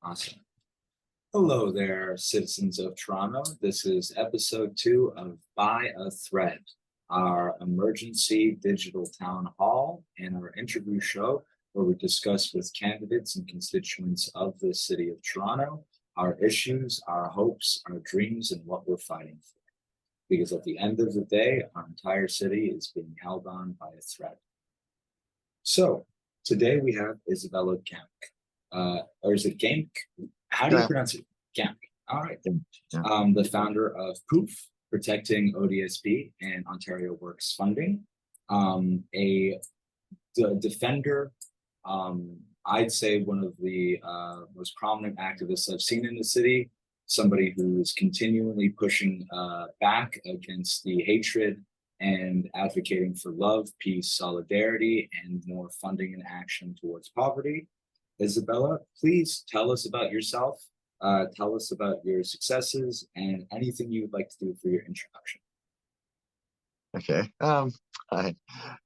Awesome. Hello there, citizens of Toronto. This is episode 2 of By a Thread, our emergency digital town hall and our interview show where we discuss with candidates and constituents of the city of Toronto our issues, our hopes, our dreams, and what we're fighting for. Because at the end of the day, our entire city is being held on by a thread. So today we have Isabella Gamk. Or is it Gamk? How do you pronounce it? Gamk. All right. Yeah. The founder of POOF, Protecting ODSP and Ontario Works Funding. A defender, I'd say one of the most prominent activists I've seen in the city, somebody who is continually pushing back against the hatred and advocating for love, peace, solidarity, and more funding and action towards poverty. Isabella, please tell us about yourself. Tell us about your successes and anything you would like to do for your introduction. Okay. Hi.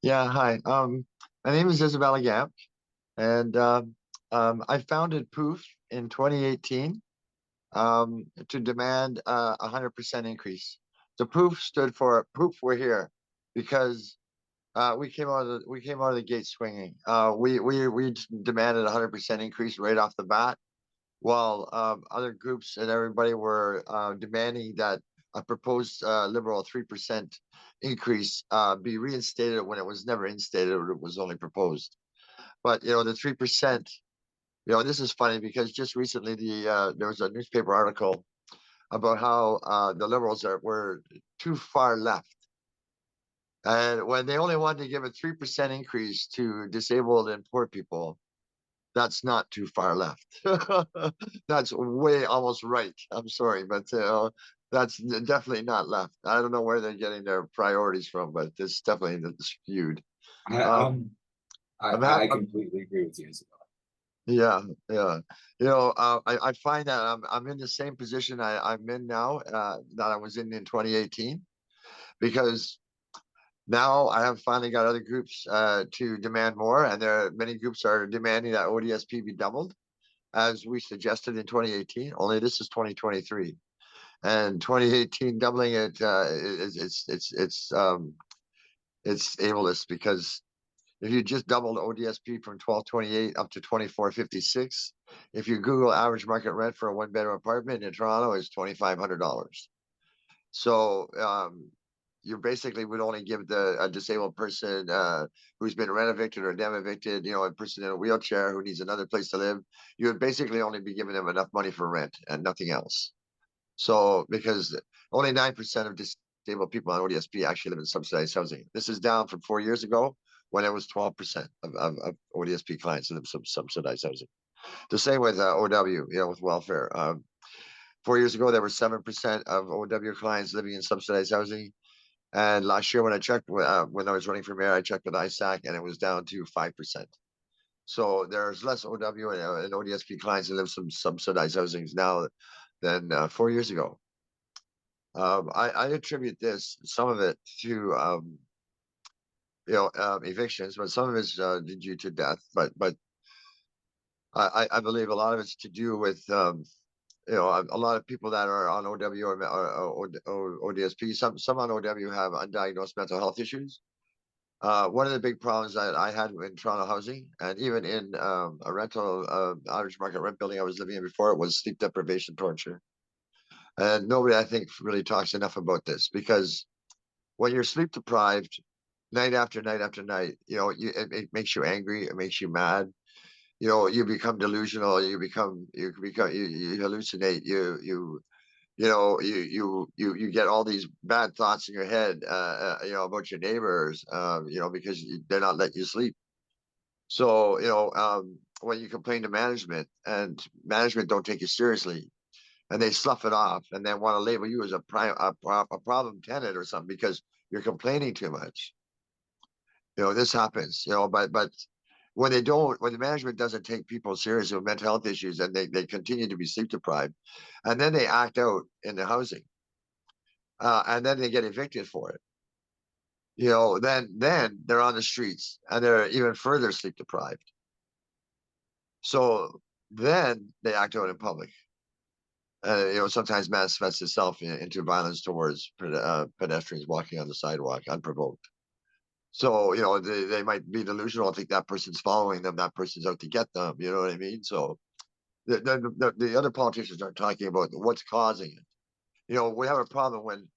Yeah. Hi. My name is Isabella Gamk, and I founded POOF in 2018 to demand a 100% increase. The POOF stood for POOF. We're here because we came out of the gate swinging. We demanded a 100% increase right off the bat, while other groups and everybody were demanding that a proposed liberal 3% increase be reinstated when it was never instated. It was only proposed. But the 3%. This is funny because just recently there was a newspaper article about how the Liberals were too far left. And when they only wanted to give a 3% increase to disabled and poor people, that's not too far left. That's way almost right. I'm sorry, but that's definitely not left. I don't know where they're getting their priorities from, but it's definitely skewed. I completely agree with you, Isabella. Yeah. I find that I'm in the same position I'm in now that I was in 2018, because now I have finally got other groups to demand more, and there are many groups are demanding that ODSP be doubled, as we suggested in 2018. Only this is 2023, and 2018 doubling it it's ableist, because if you just doubled ODSP from 1228 up to 2456, if you Google average market rent for a one-bedroom apartment in Toronto is $2,500. So you basically would only give a disabled person who's been rent evicted or dem evicted, a person in a wheelchair who needs another place to live, you would basically only be giving them enough money for rent and nothing else. So because only 9% of disabled people on ODSP actually live in subsidized housing. This is down from 4 years ago, when it was 12% of ODSP clients live in subsidized housing. The same with OW, with welfare. 4 years ago, there were 7% of OW clients living in subsidized housing. And last year when I checked, when I was running for mayor, I checked with ISAC and it was down to 5%. So there's less OW and ODSP clients that live in subsidized housings now than 4 years ago. I attribute some of it to evictions, but some of it's due to death. But I believe a lot of it's to do with a lot of people that are on OW or ODSP. Some on OW have undiagnosed mental health issues. One of the big problems that I had in Toronto housing, and even in a rental average market rent building I was living in before, it was sleep deprivation torture. And nobody, I think, really talks enough about this, because when you're sleep deprived night after night after night, it makes you angry, it makes you mad. You become delusional, you hallucinate, you get all these bad thoughts in your head, about your neighbors, because they're not letting you sleep. So, when you complain to management and management don't take you seriously, and they slough it off and then want to label you as a problem tenant or something because you're complaining too much. This happens, but when the management doesn't take people seriously with mental health issues, and they continue to be sleep deprived, and then they act out in the housing, and then they get evicted for it, then they're on the streets and they're even further sleep deprived. So then they act out in public. Sometimes manifests itself into violence towards pedestrians walking on the sidewalk unprovoked. So, they might be delusional, think that person's following them, that person's out to get them. You know what I mean? So the other politicians aren't talking about what's causing it. We have a problem when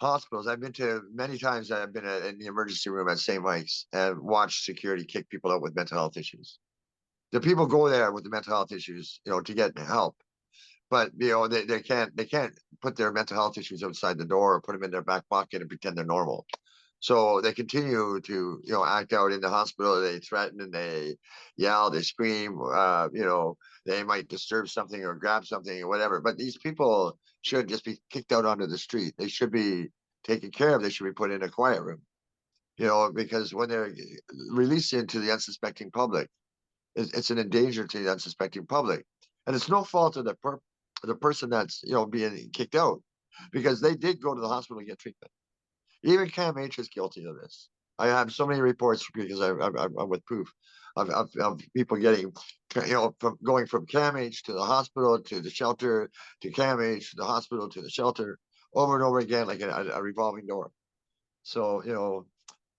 hospitals. I've been to many times. I've been in the emergency room at St. Mike's and watched security kick people out with mental health issues. The people go there with the mental health issues, to get help, but they can't put their mental health issues outside the door or put them in their back pocket and pretend they're normal. So they continue to act out in the hospital. They threaten and they yell, they scream. They might disturb something or grab something or whatever. But these people should just be kicked out onto the street. They should be taken care of. They should be put in a quiet room. Because when they're released into the unsuspecting public, it's an endanger to the unsuspecting public, and it's no fault of the person that's being kicked out, because they did go to the hospital to get treatment. Even Gamk is guilty of this. I have so many reports because I'm with POOF of people getting, from going from Gamk to the hospital to the shelter to Gamk to the hospital to the shelter over and over again, like a revolving door. So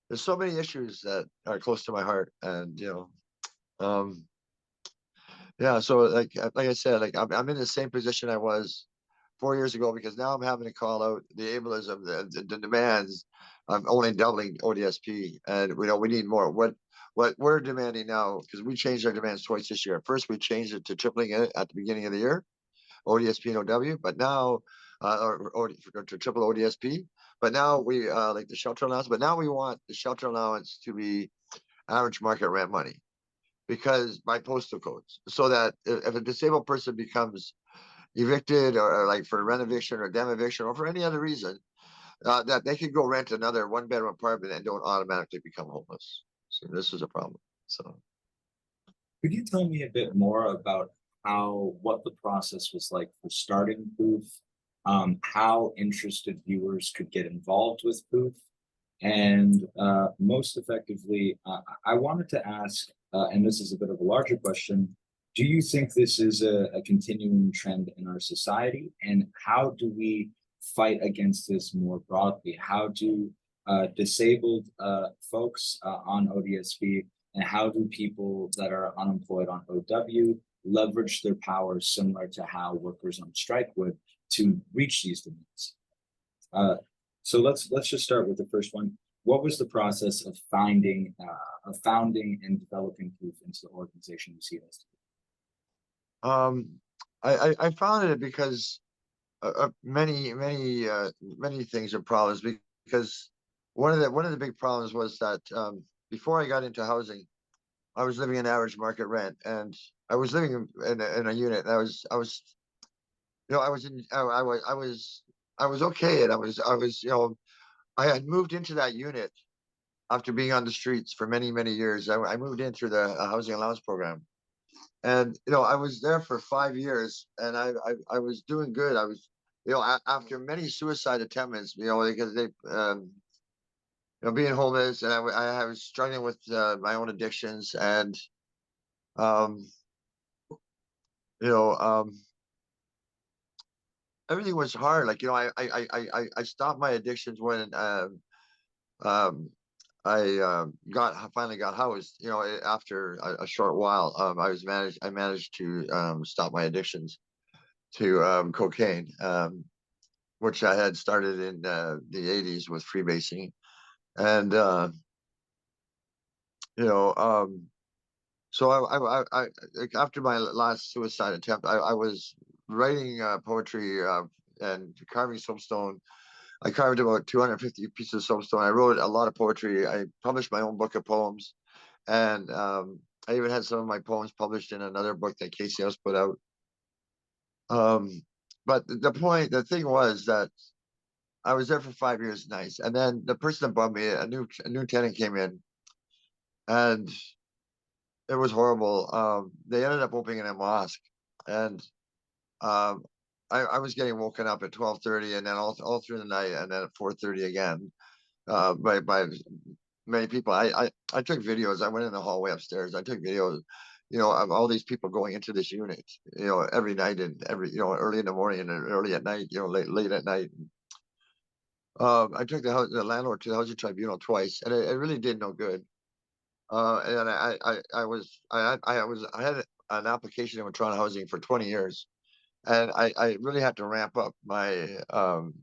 there's so many issues that are close to my heart, and um, yeah. So like I said, like I'm in the same position I was 4 years ago, because now I'm having to call out the ableism, the demands. I'm only doubling ODSP, and we need more. What we're demanding now, because we changed our demands twice this year. First, we changed it to tripling it at the beginning of the year, ODSP and OW, but now or to triple ODSP. But now we like the shelter allowance. But now we want the shelter allowance to be average market rent money, because by postal codes, so that if a disabled person becomes evicted, or like for rent eviction or dam eviction or for any other reason, that they could go rent another one-bedroom apartment and don't automatically become homeless. So this is a problem. So Could you tell me a bit more about what the process was like for starting POOF, how interested viewers could get involved with POOF, and most effectively, I wanted to ask, and this is a bit of a larger question, do you think this is a continuing trend in our society? And how do we fight against this more broadly? How do disabled folks on ODSP and how do people that are unemployed on OW leverage their power similar to how workers on strike would to reach these demands? Uh, so let's just start with the first one. What was the process of founding and developing POOF into the organization you see it as? um, I founded it because many things are problems, because one of the big problems was that before I got into housing, I was living in average market rent, and I was living in a unit. And I was okay, and I had moved into that unit after being on the streets for many years. I moved in through the housing allowance program, and I was there for 5 years, and I was doing good. I was, after many suicide attempts, because they being homeless, and I was struggling with my own addictions, and um you know everything was hard. Like, I stopped my addictions when um I finally got housed. After a short while, I managed to stop my addictions to cocaine, which I had started in the '80s with freebasing, and you know so like, after my last suicide attempt, I was writing poetry and carving soapstone. I carved about 250 pieces of soapstone. I wrote a lot of poetry. I published my own book of poems, and I even had some of my poems published in another book that Casey House put out. Um, but the thing was that I was there for 5 years, nice, and then the person above me, a new tenant came in, and it was horrible. They ended up opening a mosque, and um, I was getting woken up at 12:30, and then all through the night, and then at 4:30 again, by many people. I took videos. I went in the hallway upstairs. I took videos, of all these people going into this unit, every night and early in the morning and early at night, late at night. I took the landlord to the housing tribunal twice, and it really did no good. And I had an application in Toronto Housing for 20 years, and I really had to ramp up my um,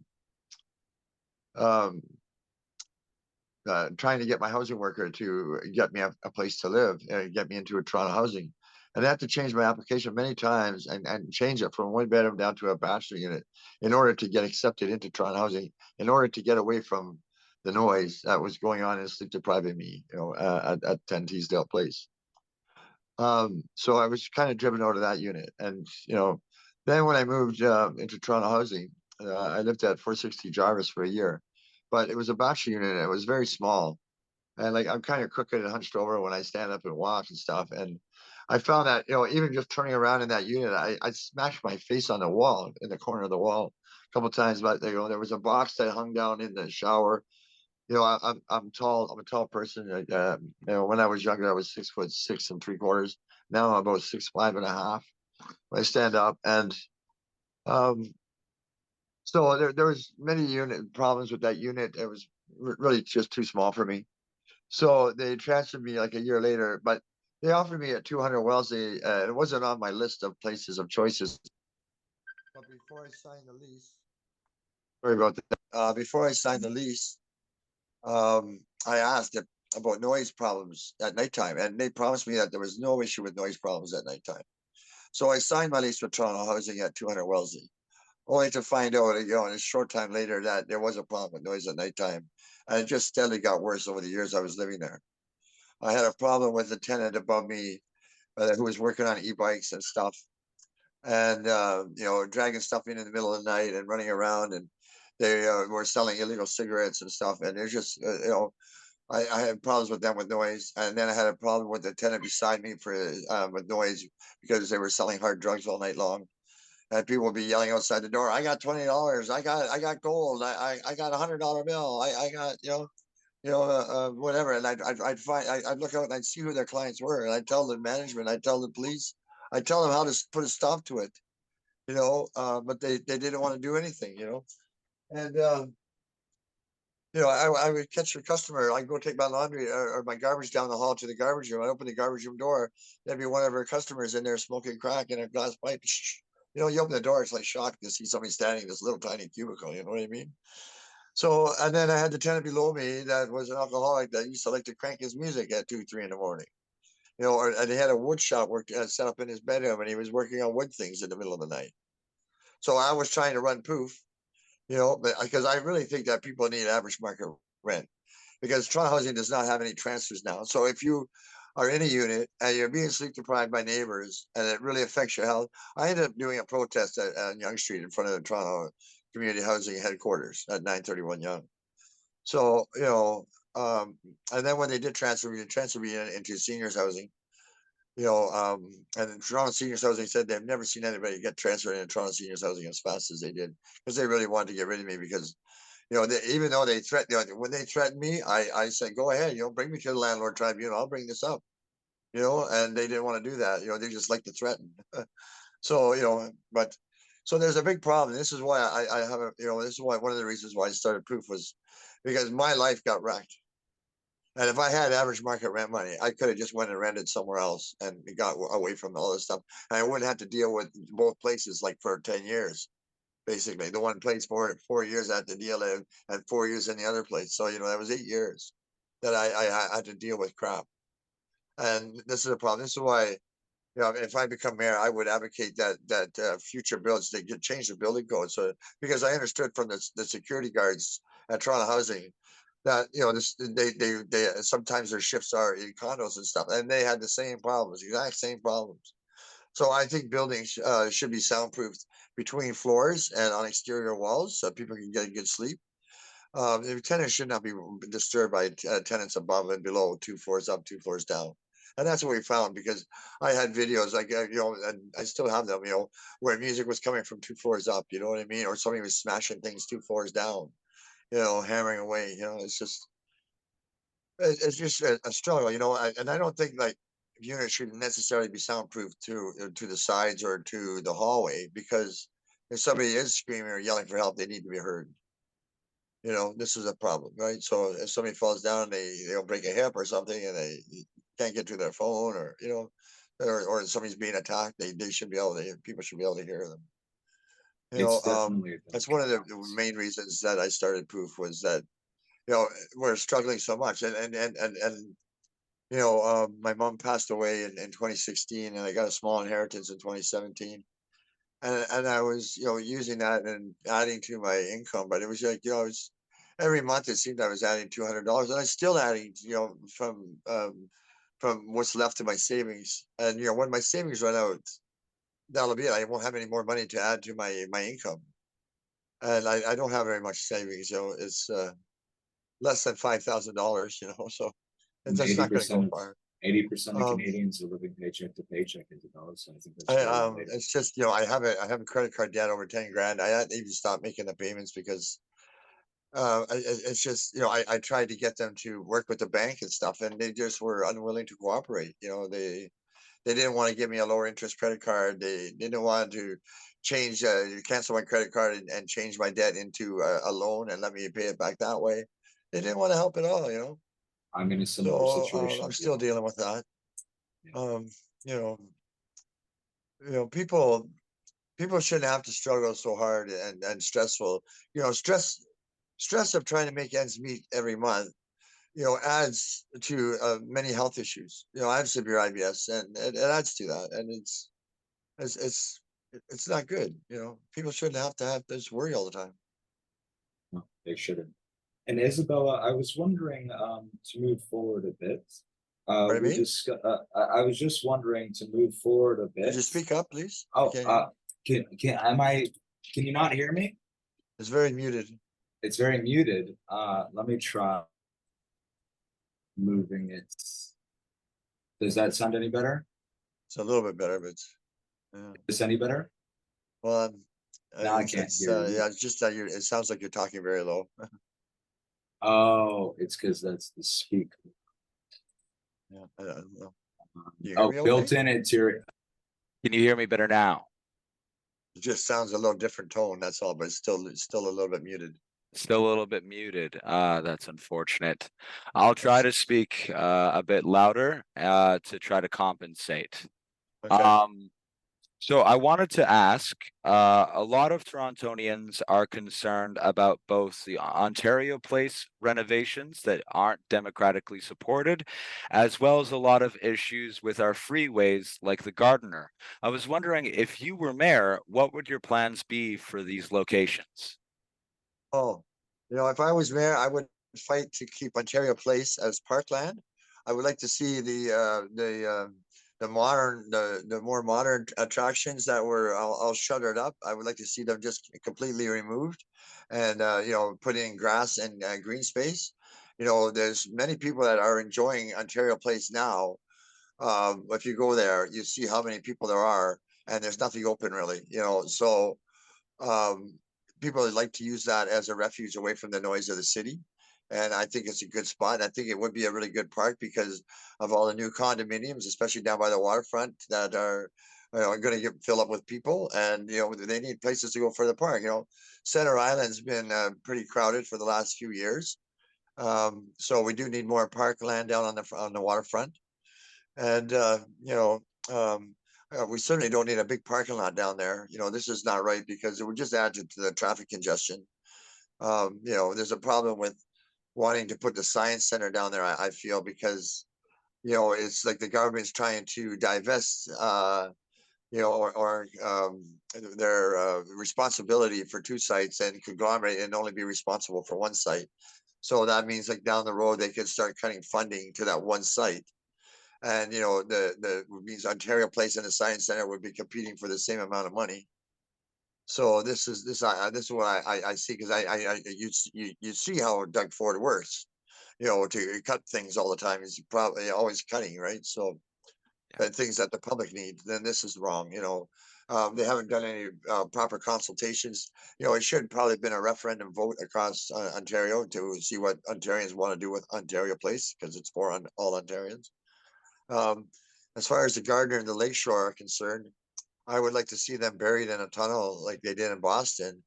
trying to get my housing worker to get me a place to live and get me into a Toronto Housing. And I had to change my application many times and change it from one bedroom down to a bachelor unit in order to get accepted into Toronto Housing, in order to get away from the noise that was going on and sleep depriving me, at 10 Teasdale Place. So I was kind of driven out of that unit. And, then when I moved into Toronto Housing, I lived at 460 Jarvis for a year, but it was a bachelor unit. And it was very small. And like, I'm kind of crooked and hunched over when I stand up and walk and stuff. And I found that, even just turning around in that unit, I smashed my face on the wall, in the corner of the wall a couple of times. But there was a box that hung down in the shower. I'm tall. I'm a tall person. When I was younger, I was 6'6¾". Now I'm about 6'5½" when I stand up. And um, so there was many unit problems with that unit. It was really just too small for me. So they transferred me like a year later, but they offered me at 200 Wellesley. It wasn't on my list of places of choices. But before I signed the lease, sorry about that. Before I signed the lease, I asked it about noise problems at nighttime, and they promised me that there was no issue with noise problems at nighttime. So I signed my lease with Toronto Housing at 200 Wellesley, only to find out, in a short time later, that there was a problem with noise at nighttime, and it just steadily got worse over the years I was living there. I had a problem with the tenant above me, who was working on e-bikes and stuff, and dragging stuff in the middle of the night and running around, and they were selling illegal cigarettes and stuff. And there's just I had problems with them with noise, and then I had a problem with the tenant beside me with noise, because they were selling hard drugs all night long, and people would be yelling outside the door, "I got $20, I got gold, I got $100 bill, I got whatever." And I'd look out and I'd see who their clients were, and I'd tell the management, I'd tell the police, I'd tell them how to put a stop to it, but they didn't want to do anything, and I would catch a customer. I'd go take my laundry or my garbage down the hall to the garbage room. I open the garbage room door. There'd be one of our customers in there smoking crack in a glass pipe. You open the door, it's like shock to see somebody standing in this little tiny cubicle. You know what I mean? So, and then I had the tenant below me that was an alcoholic that used to like to crank his music at 2, 3 in the morning. And he had a wood shop set up in his bedroom, and he was working on wood things in the middle of the night. So I was trying to run POOF, but because I really think that people need average market rent, because Toronto Housing does not have any transfers now. So if you are in a unit and you're being sleep deprived by neighbors and it really affects your health, I ended up doing a protest at Yonge Street in front of the Toronto Community Housing headquarters at 931 Yonge. So, and then when they did transfer me into seniors housing, and Toronto Seniors Housing said they've never seen anybody get transferred into Toronto Seniors Housing as fast as they did, because they really wanted to get rid of me. Because even though they threatened, when they threatened me, I said, go ahead, bring me to the landlord tribunal, I'll bring this up, and they didn't want to do that. They just like to threaten. So, but so there's a big problem. This is why I have this is why one of the reasons why I started POOF was because my life got wrecked. And if I had average market rent money, I could have just went and rented somewhere else and got away from all this stuff. And I wouldn't have to deal with both places like for 10 years, basically. The one place for 4 years I had to deal in, and 4 years in the other place. So, that was 8 years that I had to deal with crap. And this is a problem. This is why, if I become mayor, I would advocate that future builds, they get change the building code. So, because I understood from the security guards at Toronto Housing that they sometimes their shifts are in condos and stuff, and they had the same problems, exact same problems. So I think buildings should be soundproofed between floors and on exterior walls, so people can get a good sleep. The tenants should not be disturbed by tenants above and below, 2 floors up, 2 floors down. And that's what we found, because I had videos like, and I still have them, where music was coming from 2 floors up, you know what I mean? Or somebody was smashing things 2 floors down, hammering away. It's just a struggle, and I don't think, like, unit shouldn't necessarily be soundproof to the sides or to the hallway, because if somebody is screaming or yelling for help, they need to be heard. This is a problem, right? So if somebody falls down, they'll break a hip or something, and they can't get to their phone, or somebody's being attacked, they should be able to. People should be able to hear them. It's definitely That's one of the main reasons that I started Poof, was that we're struggling so much, and my mom passed away in 2016, and I got a small inheritance in 2017. And I was, using that and adding to my income, but it was like, it's every month it seemed I was adding $200, and I'm still adding, from what's left of my savings. And when my savings run out, that'll be it. I won't have any more money to add to my income, and I don't have very much savings. It's less than $5,000. So that's not going to go 80% of far. 80% of Um, Canadians are living paycheck to paycheck, Isabella. So I think that's very relatable. it's just, I have a credit card debt over 10 grand. I had to even stop making the payments because it's just, I tried to get them to work with the bank and stuff, and they just were unwilling to cooperate. They didn't want to give me a lower interest credit card. They didn't want to change, cancel my credit card and change my debt into a loan and let me pay it back that way. They didn't want to help at all. I'm in a similar So situation I'm as still well. dealing with that. Yeah. Um, you know, people shouldn't have to struggle so hard and stressful. Stress of trying to make ends meet every month, adds to many health issues. I have severe IBS, and it adds to that, and it's it's it's not good. People shouldn't have to have this worry all the time. No, they shouldn't. And Isabella, I was wondering to move forward a bit. Pardon We me? just I was just wondering to move forward a Could you bit. speak up, please? I Oh, can't hear you. can you not hear me? It's very muted. It's very muted. Let me try moving it. Does that sound any better? It's a little bit better, but yeah. Is this any better? Well, Now I can't hear you. yeah, it's just that it sounds like you're talking very low. Oh, it's because that's the speaker. Yeah, I don't know. You hear Oh, me okay? built in it's your. Can you hear me better now? It just sounds a little different tone, that's all, but it's still a little bit muted. Still a little bit muted. That's unfortunate. I'll try to speak a bit louder to try to compensate. Okay. Um, so I wanted to ask, a lot of Torontonians are concerned about both the Ontario Place renovations that aren't democratically supported, as well as a lot of issues with our freeways like the Gardiner. I was wondering, if you were mayor, what would your plans be for these locations? Oh, if I was mayor, I would fight to keep Ontario Place as parkland. I would like to see the more modern attractions that were all shuttered up. I would like to see them just completely removed, and put in grass and green space. There's many people that are enjoying Ontario Place now. If you go there, you see how many people there are, and there's nothing open really. So um, people like to use that as a refuge away from the noise of the city. And I think it's a good spot. I think it would be a really good park because of all the new condominiums, especially down by the waterfront, that are going to fill up with people, and they need places to go for the park. Center Island's been pretty crowded for the last few years, so we do need more parkland down on the waterfront, and we certainly don't need a big parking lot down there. This is not right because it would just add to the traffic congestion. There's a problem with wanting to put the science center down there, I feel, because it's like the government's trying to divest or their responsibility for two sites and conglomerate and only be responsible for one site. So that means like down the road they could start cutting funding to that one site, and the means Ontario Place and the Science Center would be competing for the same amount of money. So this is what I see, because you see how Doug Ford works, to cut things all the time. He's probably always cutting, right? So things that the public need, then this is wrong. They haven't done any proper consultations. It should probably have been a referendum vote across Ontario to see what Ontarians want to do with Ontario Place, because it's for all Ontarians. Um, As far as the Gardner and the Lakeshore are concerned, I would like to see them buried in a tunnel like they did in Boston.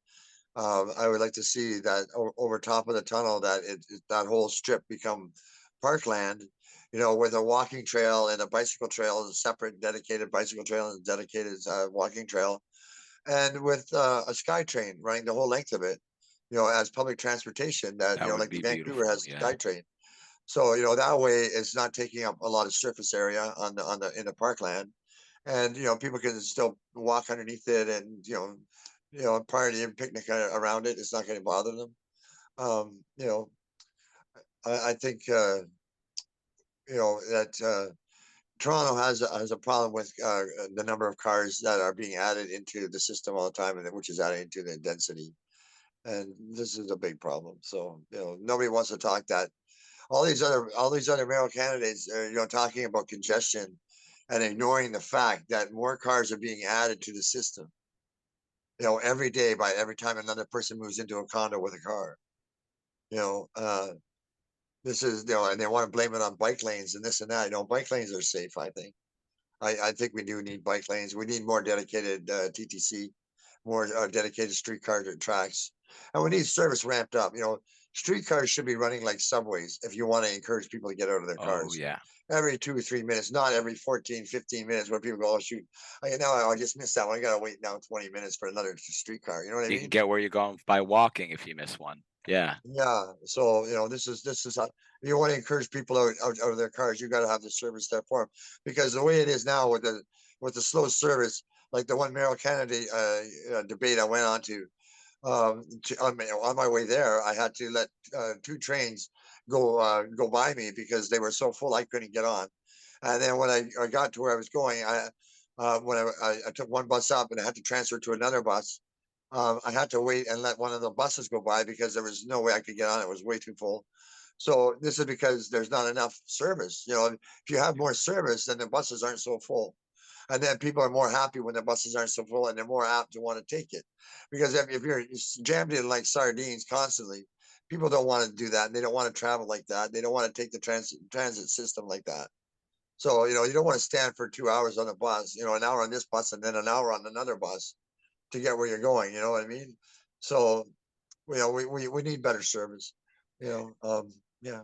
I would like to see that over top of the tunnel that that whole strip become parkland, with a walking trail and a bicycle trail, a separate dedicated bicycle trail and a dedicated walking trail, and with a sky train running the whole length of it, as public transportation. That That would like the be Vancouver beautiful. has the Yeah. sky train. So that way it's not taking up a lot of surface area on the in the parkland, and people can still walk underneath it and party and picnic around it. It's not going to bother them. Um, you know, I think that Toronto has a problem with the number of cars that are being added into the system all the time, and which is adding into the density. And this is a big problem. So nobody wants to talk that. All these other mayoral candidates are talking about congestion and ignoring the fact that more cars are being added to the system. Every day by every time another person moves into a condo with a car. You know, uh, this is and they want to blame it on bike lanes and this and that. Bike lanes are safe. I think we do need bike lanes. We need more dedicated TTC, more dedicated streetcar tracks, and we need service ramped up. Streetcars should be running like subways if you want to encourage people to get out of their Oh cars. yeah. Every 2 or 3 minutes, not every 14, 15 minutes where people go, oh, shoot, now I just missed that one. I got to wait now 20 minutes for another streetcar. You know what I You can mean? get where you're going by walking if you miss one. Yeah. Yeah. So, this is how you want to encourage people out of their cars. You got to have the service there for them, because the way it is now with the slow service, like the one Mayoral Kennedy debate I went on on my way there, I had to let two trains go by me because they were so full I couldn't get on. And then when I got to where I was going, when I took one bus up and I had to transfer to another bus, I had to wait and let one of the buses go by because there was no way I could get on. It was way too full. So this is because there's not enough service. If you have more service, then the buses aren't so full. And then people are more happy when the buses aren't so full and they're more apt to want to take it. Because if you're jammed in like sardines constantly, people don't want to do that. And they don't want to travel like that. They don't want to take the transit system like that. So, you don't want to stand for 2 hours on a bus, an hour on this bus and then an hour on another bus to get where you're going. You know what I mean? So, we need better service, yeah.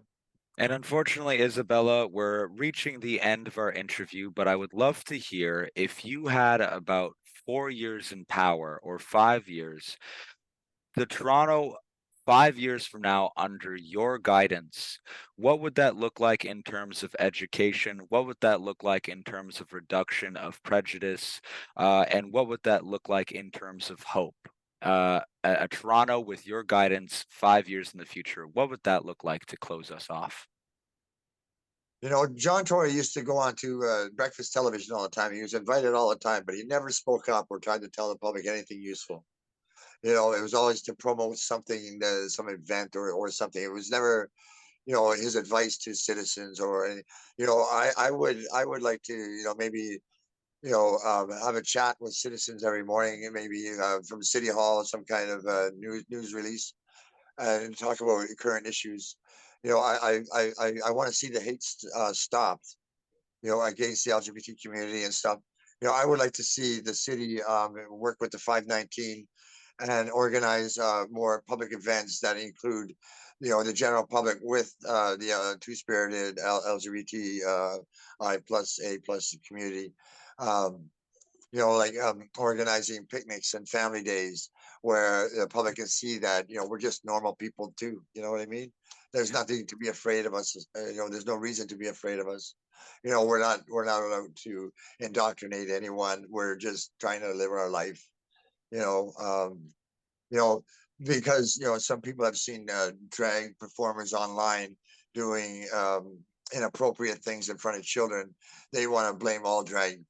And unfortunately, Isabella, we're reaching the end of our interview, but I would love to hear if you had about 4 years in power or 5 years, the Toronto 5 years from now under your guidance, what would that look like in terms of education? What would that look like in terms of reduction of prejudice? And what would that look like in terms of hope? A Toronto with your guidance 5 years in the future, what would that look like to close us off? John Tory used to go on to breakfast television all the time. He was invited all the time, but he never spoke up or tried to tell the public anything useful. It was always to promote something, some event or something. It was never, his advice to citizens or any, I would like to, maybe, have a chat with citizens every morning and maybe from City Hall, some kind of news release and talk about current issues. I want to see the hate stopped, against the LGBT community and stuff. I would like to see the city work with the 519 and organize more public events that include, the general public with the two-spirited LGBT I plus A plus community. Um, like organizing picnics and family days where the public can see that, we're just normal people too. You know what I mean? There's Yeah. nothing to be afraid of us. There's no reason to be afraid of us. We're not allowed to indoctrinate anyone. We're just trying to live our life. You know, um, you know, because some people have seen drag performers online doing inappropriate things in front of children. They want to blame all drag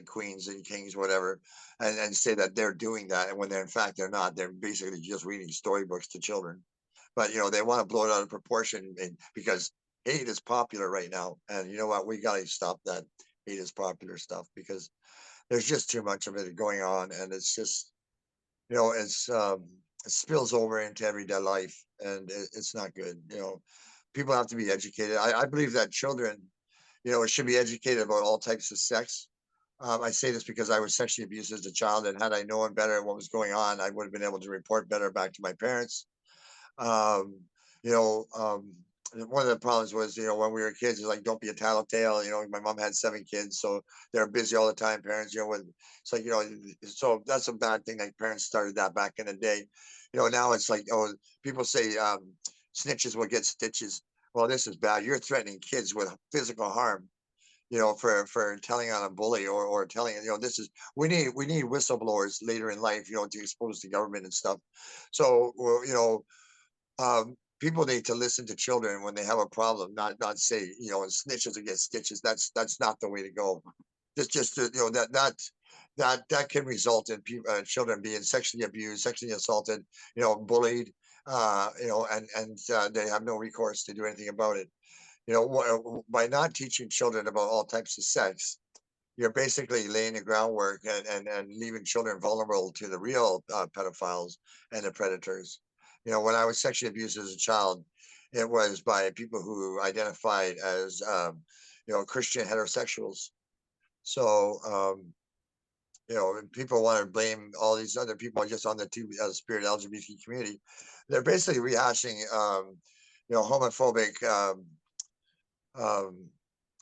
queens and kings, whatever, and say that they're doing that, and when they're in fact they're not. They're basically just reading storybooks to children. But they want to blow it out of proportion, because hate is popular right now, and you know what? We got to stop that hate is popular stuff because there's just too much of it going on, and it's just it spills over into everyday life, and it's not good. People have to be educated. I believe that children, should be educated about all types of sex. I say this because I was sexually abused as a child, and had I known better what was going on, I would have been able to report better back to my parents. Um, you know, one of the problems was, when we were kids, it's like, don't be a tattletale. My mom had 7 kids, so they're busy all the time. Parents, it's like, so that's a bad thing. Like, parents started that back in the day. Now it's like, oh, people say snitches will get stitches. Well, this is bad. You're threatening kids with physical harm, for telling on a bully, or telling, this is, we need whistleblowers later in life, to expose the government and stuff. So, people need to listen to children when they have a problem, not say, snitches will get stitches. That's not the way to go. Just that can result in children being sexually abused, sexually assaulted, bullied, and they have no recourse to do anything about it. By not teaching children about all types of sex, you're basically laying the groundwork, and leaving children vulnerable to the real pedophiles and the predators. When I was sexually abused as a child, it was by people who identified as, Christian heterosexuals. So, and people want to blame all these other people just on the two-spirit LGBT community. They're basically rehashing, homophobic um,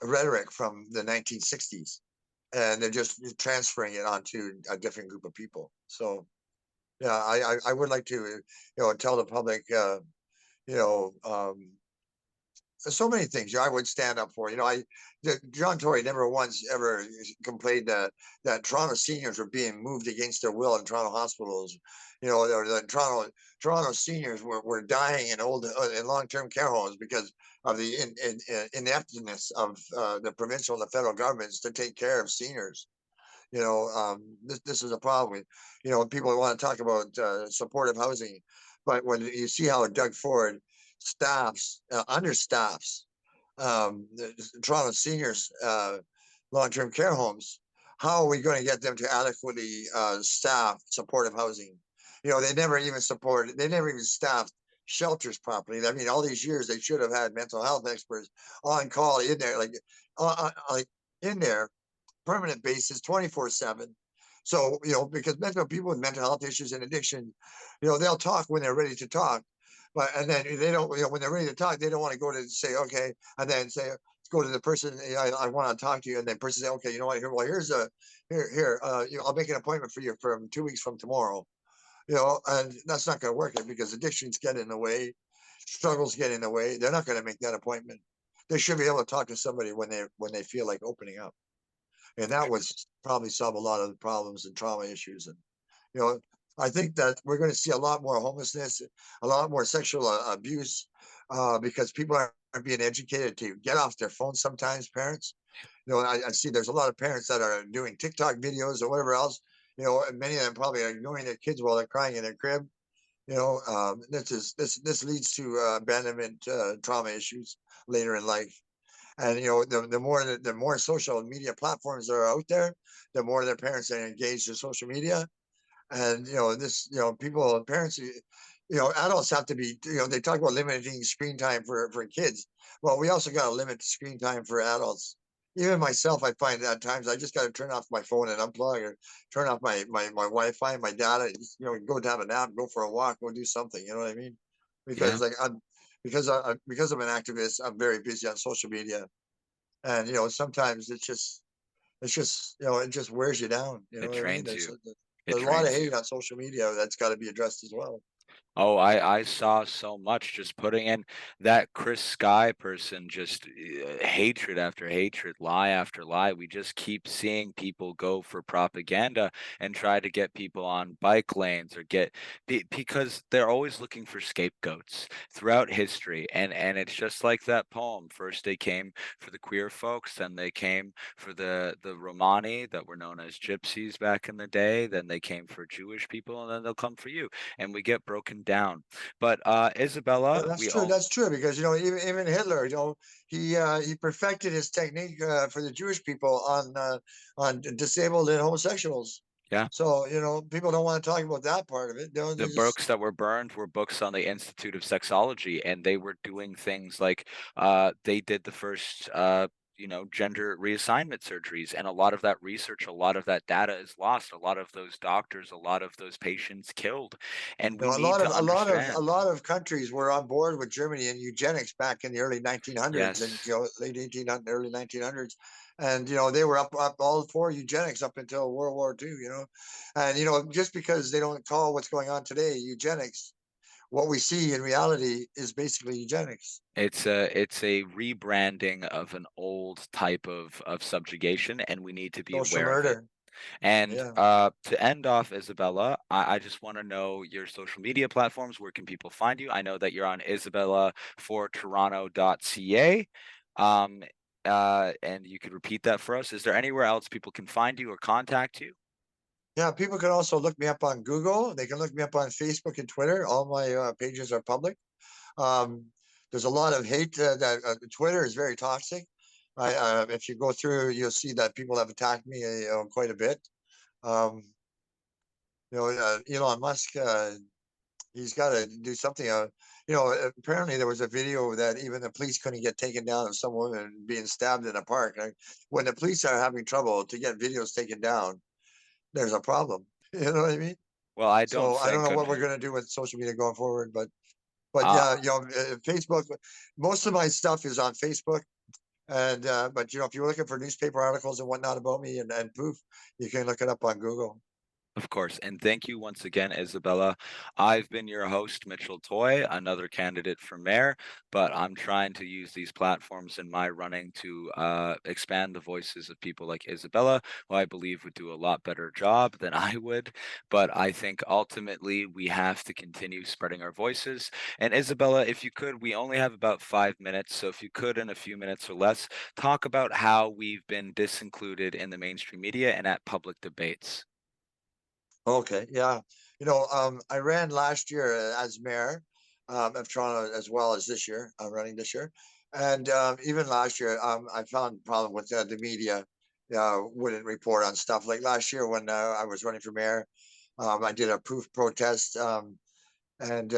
rhetoric from the 1960s, and they're just transferring it onto a different group of people. So, yeah, I would like to, tell the public, you know, um, so many things I would stand up for. John Tory never once ever complained that Toronto seniors were being moved against their will in Toronto hospitals. Or the Toronto seniors were dying in long-term care homes because of the ineptness of the provincial and the federal governments to take care of seniors. This is a problem. People want to talk about supportive housing, but when you see how Doug Ford understaffs the Toronto seniors long-term care homes, how are we going to get them to adequately staff supportive housing? They never even staffed shelters properly. I mean, all these years they should have had mental health experts on call in there, like in there, permanent basis, 24/7. So, because people with mental health issues and addiction, they'll talk when they're ready to talk. And then they don't, when they're ready to talk, they don't want to go to say, okay, and then say, go to the person, I want to talk to you. And then person say, okay, you know what, here, I'll make an appointment for you from 2 weeks from tomorrow. And that's not going to work because addictions get in the way, struggles get in the way. They're not going to make that appointment. They should be able to talk to somebody when they feel like opening up. And that would probably solve a lot of the problems and trauma issues. And, I think that we're going to see a lot more homelessness, a lot more sexual abuse, because people aren't being educated to get off their phones sometimes, parents. I see there's a lot of parents that are doing TikTok videos or whatever else, and many of them probably are ignoring their kids while they're crying in their crib. This leads to abandonment trauma issues later in life. And the more social media platforms that are out there, the more their parents are engaged in social media. And parents, adults have to be, they talk about limiting screen time for kids. Well, we also got to limit screen time for adults. Even myself, I find at times I just got to turn off my phone and unplug, or turn off my Wi-Fi, my data. Go to have a nap, go for a walk, go do something. You know what I mean? Yeah, Because because I'm an activist, I'm very busy on social media, and sometimes it just wears you down. You know it what I mean? trains you. It There's a lot of trains you. hate on social media that's got to be addressed as well. Oh, I saw so much just putting in that Chris Sky person, just hatred after hatred, lie after lie. We just keep seeing people go for propaganda and try to get people on bike lanes or because they're always looking for scapegoats throughout history. And it's just like that poem. First they came for the queer folks, then they came for the Romani that were known as gypsies back in the day, then they came for Jewish people, and then they'll come for you. And we get broken down. But Yeah, Isabella, that's true. That's true because even Hitler, he perfected his technique for the Jewish people on disabled and homosexuals. yeah, So people don't want to talk about that part of it. They the just books that were burned were books on the Institute of Sexology, and they were doing things like they did the first gender reassignment surgeries, and a lot of that research, a lot of that data is lost, a lot of those doctors, a lot of those patients killed, and You we know, need to a understand. lot of countries were on board with Germany and eugenics back in the early 1900s and Yes, late 1800s, early 1900s, and they were up all for eugenics up until World War II. And just because they don't call what's going on today eugenics, what we see in reality is basically eugenics, it's a rebranding of an old type of subjugation, and we need to be social aware of it. murder. And Yeah. to end off, Isabella, I just want to know your social media platforms. Where can people find you? I know that you're on isabellafortoronto.ca. Um, and you could repeat that for us. Is there anywhere else people can find you or contact you? Yeah, people can also look me up on Google. They can look me up on Facebook and Twitter. All my pages are public. Um, there's a lot of hate that Twitter is very toxic. If you go through, you'll see that people have attacked me quite a bit. Um, Elon Musk, he's got to do something. Apparently there was a video that even the police couldn't get taken down of some woman being stabbed in a park. When the police are having trouble to get videos taken down, there's a problem. You know what I mean? Well, I don't So I don't think know what I'm. we're going to do with social media going forward, but Uh, yeah, Facebook. Most of my stuff is on Facebook, and but if you're looking for newspaper articles and whatnot about me and POOF, you can look it up on Google. Of course. And thank you once again, Isabella. I've been your host, Mitchell Toy, another candidate for mayor, but I'm trying to use these platforms in my running to expand the voices of people like Isabella, who I believe would do a lot better job than I would. But I think ultimately we have to continue spreading our voices. And Isabella, if you could, we only have about 5 minutes. So if you could, in a few minutes or less, talk about how we've been disincluded in the mainstream media and at public debates. Okay, yeah. I ran last year as mayor of Toronto as well as this year. I'm running this year, and even last year, I found problem with the media wouldn't report on stuff. Like last year when I was running for mayor, I did a POOF protest, and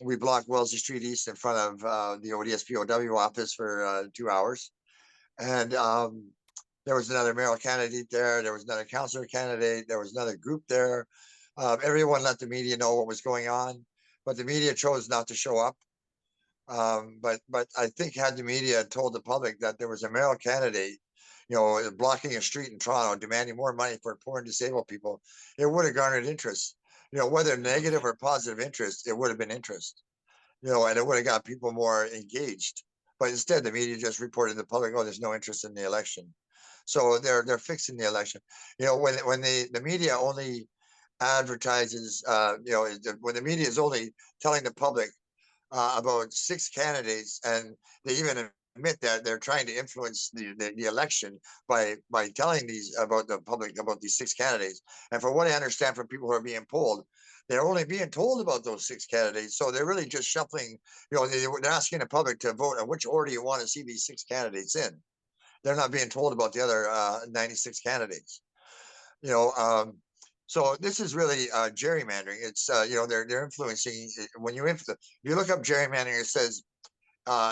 we blocked Wellesley Street East in front of the ODSP OW office for 2 hours, and there was another mayoral candidate there. There was another councillor candidate. There was another group there. Everyone let the media know what was going on, but the media chose not to show up. But I think had the media told the public that there was a mayoral candidate, blocking a street in Toronto, demanding more money for poor and disabled people, it would have garnered interest. Whether negative or positive interest, it would have been interest. And it would have got people more engaged. But instead, the media just reported to the public, "Oh, there's no interest in the election." So they're fixing the election. When the media only advertises, when the media is only telling the public about 6 candidates, and they even admit that they're trying to influence the election by telling these about the public about these 6 candidates. And from what I understand from people who are being polled, they're only being told about those 6 candidates. So they're really just shuffling. They're asking the public to vote on which order you want to see these 6 candidates in. They're not being told about the other 96 candidates. You know, um, so this is really gerrymandering. It's they're influencing. If you look up gerrymandering, it says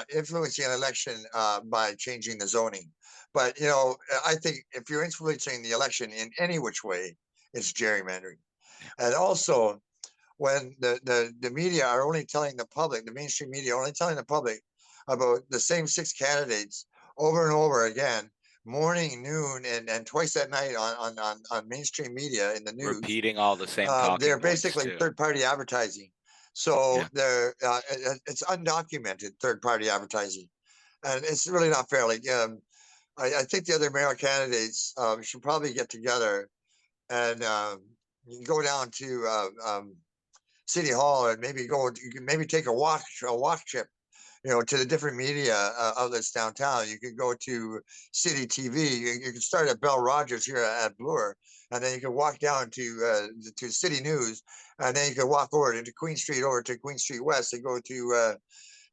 influencing an election by changing the zoning. But I think if you're influencing the election in any which way, it's gerrymandering. And also, when the media are only telling the public, the mainstream media are only telling the public about the same 6 candidates over and over again, morning, noon, and twice at night on mainstream media in the news. Repeating all the same talking They're points basically too. third-party advertising. So Yeah. it's undocumented third-party advertising, and it's really not fair. Like I think the other mayoral candidates should probably get together and go down to City Hall and maybe take a walk trip, to the different media outlets downtown. You could go to City TV. You can start at Bell Rogers here at Bloor, and then you can walk down to City News, and then you can walk over into Queen Street, over to Queen Street West, and go to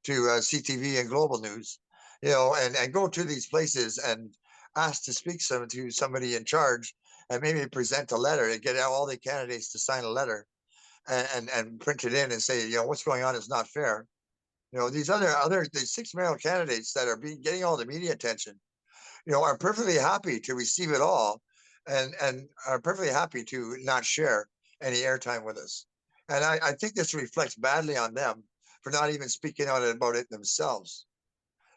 CTV and Global News, and go to these places and ask to speak to somebody in charge, and maybe present a letter and get all the candidates to sign a letter and print it in and say, what's going on is not fair. These the 6 mayoral candidates that are getting all the media attention. are perfectly happy to receive it all, and are perfectly happy to not share any airtime with us. And I think this reflects badly on them for not even speaking out about it themselves.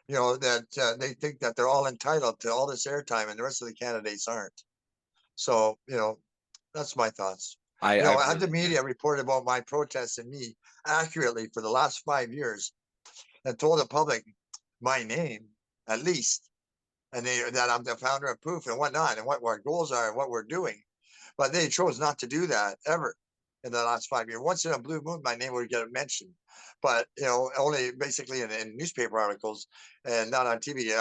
That they think that they're all entitled to all this airtime and the rest of the candidates aren't. So, that's my thoughts. I Had the really, media reported about my protests and me accurately for the last 5 years and told the public my name, at least, and that I'm the founder of POOF and whatnot, and what our goals are and what we're doing. But they chose not to do that ever in the last 5 years. Once in a blue moon, my name would get mentioned, but only basically in newspaper articles and not on TV.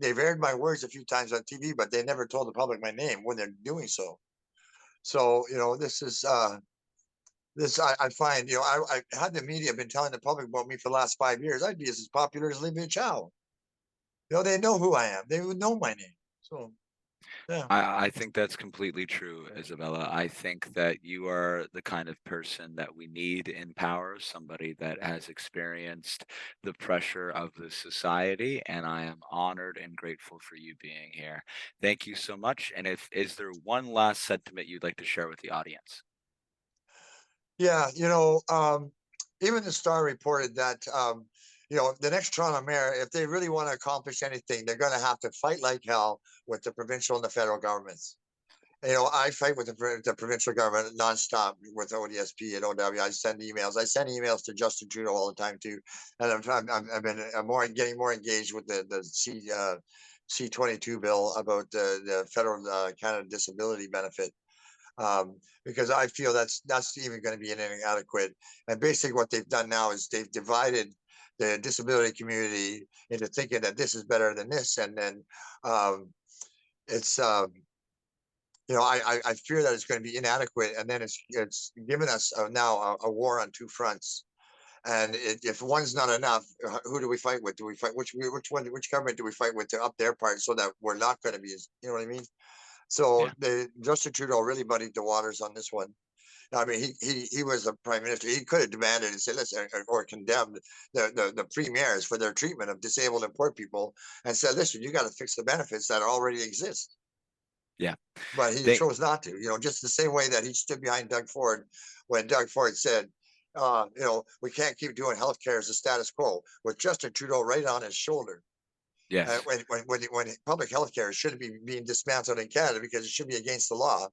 They've aired my words a few times on TV, but they never told the public my name when they're doing so. So this is this I find I had the media been telling the public about me for the last 5 years, I'd be as popular as Libya Chow. They know who I am. They would know my name. So yeah. I think that's completely true, Isabella. I think that you are the kind of person that we need in power, somebody that has experienced the pressure of the society, and I am honored and grateful for you being here. Thank you so much. And is there one last sentiment you'd like to share with the audience? Yeah, even the Star reported that the next Toronto mayor, if they really want to accomplish anything, they're going to have to fight like hell with the provincial and the federal governments. I fight with the provincial government nonstop with ODSP and OW. I send emails. I send emails to Justin Trudeau all the time too, and I've been getting more engaged with the C-22 bill about the federal Canada disability benefit, because I feel that's even going to be inadequate. And basically, what they've done now is they've divided the disability community into thinking that this is better than this, and then it's I fear that it's going to be inadequate, and then it's given us now a war on two fronts. And if one's not enough, who do we fight with? Do we fight which government do we fight with to up their part so that we're not going to be? You know what I mean? So Yeah. Justin Trudeau really muddied the waters on this one. I mean, he was the prime minister. He could have demanded and said, listen, or condemned the premiers for their treatment of disabled and poor people, and said, listen, you got to fix the benefits that already exist. Yeah. But he Thank, chose not to. Just the same way that he stood behind Doug Ford when Doug Ford said, we can't keep doing healthcare as a status quo, with Justin Trudeau right on his shoulder. yes. When public health care shouldn't be being dismantled in Canada because it should be against the law.